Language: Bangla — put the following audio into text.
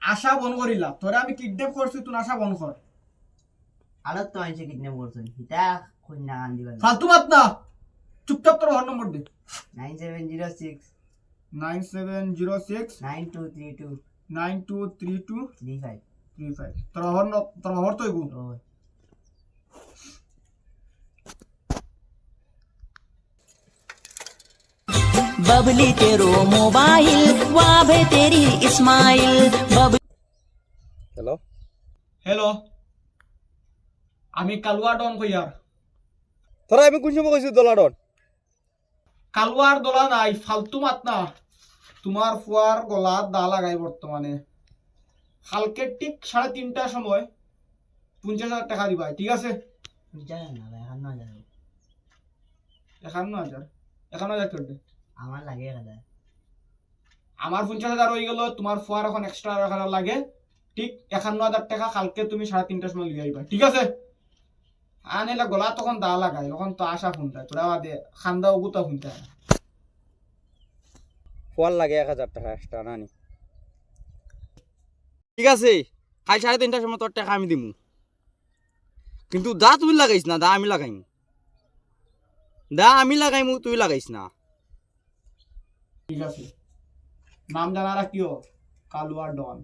আশা বন করিলা তোরে আমি কিডন্যাপ করছি তুই আশা বন কর আলত তো আইছে কিডন্যাপ করছন হিতা কন্যা গান দিবা ফালতু মাত না চুপচাপ তোর ফোন নম্বর দে 9706 9706 9232 9232 35 35 তোর হর তো এগু ও बबली तेरो मोबाइल वाभे तेरी इस्माइल बबली হ্যালো হ্যালো আমি কালুয়া ডন কইয়ার তোরা আমি কোন সময় কইছি দলাডন কালুয়ার দলা নাই ফালতু মাত না তোমার ফুয়ার গলা দা লাগাই বর্তমানে কালকে ঠিক 3:30টার সময় 50,000 টাকা দিবা ঠিক আছে জানা না ভাই হান্ন যাবে 51,000 51,000 করে দে আমার লাগে গাদা আমার 50,000 হয়ে গেল তোমার ফুয়ার এখন এক্সট্রা 1,000 লাগে ঠিক 51,000 টাকা কালকে তুমি 3:30টার সময় লিয়ে আইবা ঠিক আছে আনেলা গলা তখন দা লাগাই তখন তো আশা শুনতা তোরা বাদে খান্দা উগুতা শুনতা ফোয়ার লাগে 1000 টাকা এক্সট্রা নানি ঠিক আছে কাল 3:30টার সময় তোর টাকা আমি দিমু কিন্তু দা তুই লাগাইছ না দা আমি লাগাইমু দা আমি লাগাইমু তুই লাগাইছ না ঠিক আছে নাম জানা রাখিও কালুয়া ডন